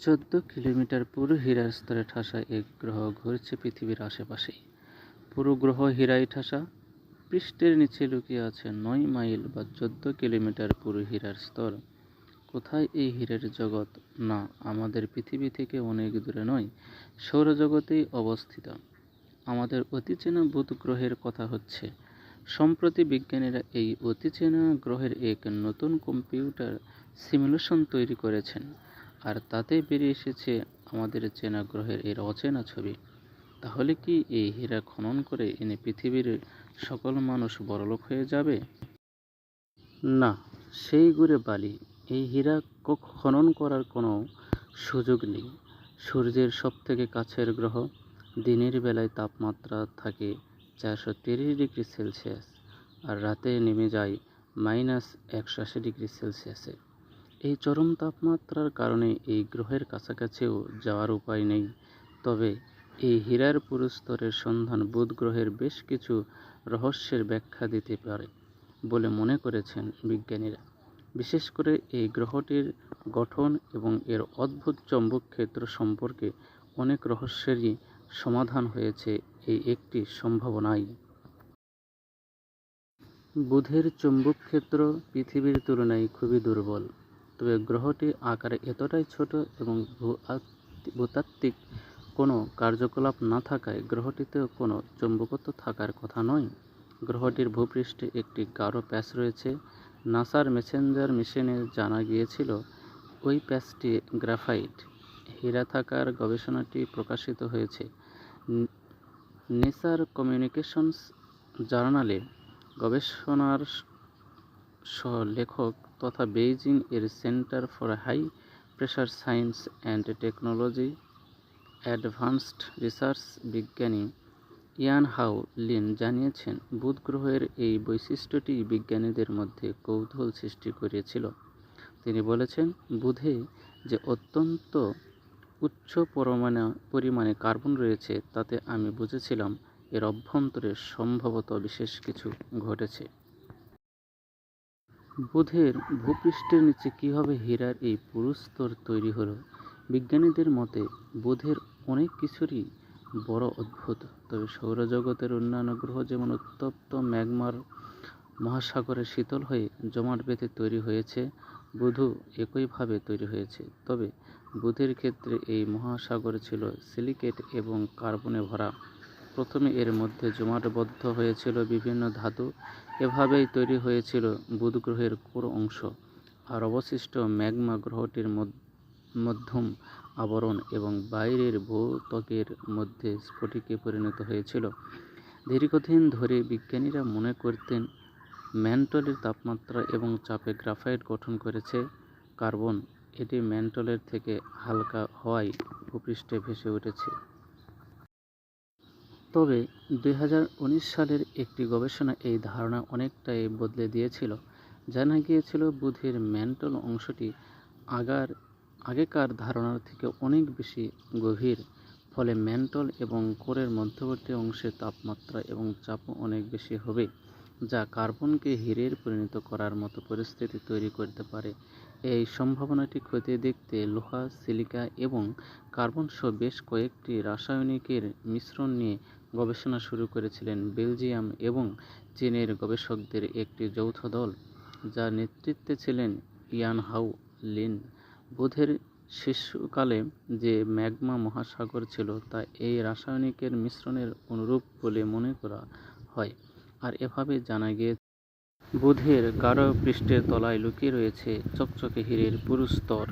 14 kilometre পুরো হীরার স্তরে ঠাসা এক গ্রহ ঘুরছে পৃথিবীর আশেপাশেই। পুরো গ্রহ হীরায় ঠাসা। পৃষ্ঠের নিচে লুকিয়ে আছে 9 মাইল বা 14 কিলোমিটার পুরো হীরার স্তর। কোথায় এই হীরের জগৎ? না, আমাদের পৃথিবী থেকে অনেক দূরে নয়, সৌরজগতেই অবস্থিত। আমাদের অতিচেনা বুধ গ্রহের কথা হচ্ছে। সম্প্রতি বিজ্ঞানীরা এই অতিচেনা গ্রহের এক নতুন কম্পিউটার সিমুলেশন তৈরি করেছেন, আর তাতে বেরিয়ে এসেছে আমাদের চেনা গ্রহের এর অচেনা ছবি। তাহলে কি এই হীরা খনন করে এনে পৃথিবীর সকল মানুষ বড়লোক হয়ে যাবে? না, সেই গুড়ে বালি। এই হীরা খনন করার কোনো সুযোগ নেই। সূর্যের সবথেকে কাছের গ্রহ। দিনের বেলায় তাপমাত্রা থাকে 430 ডিগ্রি সেলসিয়াস, আর রাতে নেমে যায় -180 ডিগ্রি সেলসিয়াসে। এই চরম তাপমাত্রার কারণে এই গ্রহের কাছাকাছিও যাওয়ার উপায় নেই। তবে এই হীরার পুরু স্তরের সন্ধান বুধ গ্রহের বেশ কিছু রহস্যের ব্যাখ্যা দিতে পারে বলে মনে করেছেন বিজ্ঞানীরা। বিশেষ করে এই গ্রহটির গঠন এবং এর অদ্ভুত চৌম্বক ক্ষেত্র সম্পর্কে অনেক রহস্যেরই সমাধান হয়েছে এই একটি সম্ভাবনায়। বুধের চৌম্বক ক্ষেত্র পৃথিবীর তুলনায় খুবই দুর্বল, তবে গ্রহটি আকারে এতটাই ছোট এবং ভূতাত্ত্বিক কোনো কার্যকলাপ না থাকায় গ্রহটিতেও কোনো চৌম্বকত্ব থাকার কথা নয়। গ্রহটির ভূপৃষ্ঠে একটি গাঢ় প্যাচ রয়েছে। নাসার মেসেঞ্জার মিশনে জানা গিয়েছিল ওই প্যাচটি গ্রাফাইট। হীরা থাকার গবেষণাটি প্রকাশিত হয়েছে নেচার কমিউনিকেশনস জার্নালে। গবেষণার সহ-লেখক তথা বেইজিং এর Center for High Pressure Science and Technology Advanced Research বিজ্ঞানী ইয়ান হাউ লিন জানিয়েছেন, বুধ গ্রহের এই বৈশিষ্ট্যটি বিজ্ঞানীদের মধ্যে কৌতূহল সৃষ্টি করেছিল। তিনি বলেছেন, বুধে যে অত্যন্ত উচ্চ পরিমাণে কার্বন রয়েছে তাতে আমি বুঝেছিলাম এর অভ্যন্তরে সম্ভবত বিশেষ কিছু ঘটেছে। বুধের ভূপৃষ্ঠের নিচে কীভাবে হীরার এই পুরু স্তর তৈরি হলো? বিজ্ঞানীদের মতে বুধের অনেক কিছুরই বড় অদ্ভুত। তবে সৌরজগতের অন্যান্য গ্রহ যেমন উত্তপ্ত ম্যাগমার মহাসাগরে শীতল হয়ে জমাট বেঁধে তৈরি হয়েছে, বুধও একইভাবে তৈরি হয়েছে। তবে বুধের ক্ষেত্রে এই মহাসাগর ছিল সিলিকেট এবং কার্বনে ভরা। প্রথমে এর মধ্যে জমাটবদ্ধ হয়েছিল বিভিন্ন ধাতু। এভাবেই তৈরি হয়েছিল বুধ গ্রহের কোর অংশ, আর অবশিষ্ট ম্যাগমা গ্রহটির মধ্যম আবরণ এবং বাইরের ভূত্বকের মধ্যে স্ফটিকে পরিণত হয়েছিল। দীর্ঘদিন ধরে বিজ্ঞানীরা মনে করতেন ম্যান্টলের তাপমাত্রা এবং চাপে গ্রাফাইট গঠন করেছে কার্বন। এটি ম্যান্টলের থেকে হালকা হওয়ায় ভূপৃষ্ঠে ভেসে উঠেছে। তবে 2019 সালের একটি গবেষণা এই ধারণা অনেকটাই বদলে দিয়েছিল। জানা গিয়েছিল বুধের ম্যান্টল অংশটি আগেকার ধারণার থেকে অনেক বেশি গভীর। ফলে ম্যান্টল এবং কোরের মধ্যবর্তী অংশে তাপমাত্রা এবং চাপও অনেক বেশি হবে, যা কার্বনকে হীরের পরিণত করার মতো পরিস্থিতি তৈরি করতে পারে। এই সম্ভাবনাটি খতিয়ে দেখতে লোহা, সিলিকা এবং কার্বন সহ বেশ কয়েকটি রাসায়নিকের মিশ্রণ নিয়ে গবেষণা শুরু করেছিলেন বেলজিয়াম এবং চীনের গবেষকদের একটি যৌথ দল, যার নেতৃত্বে ছিলেন ইয়ান হাউ লিন। বুধের শিশুকালে যে ম্যাগমা মহাসাগর ছিল তা এই রাসায়নিকের মিশ্রণের অনুরূপ বলে মনে করা হয়, আর এভাবে জানা গিয়েছে বুধের গাঢ় পৃষ্ঠের তলায় লুকিয়ে রয়েছে চকচকে হীরের পুরু স্তর।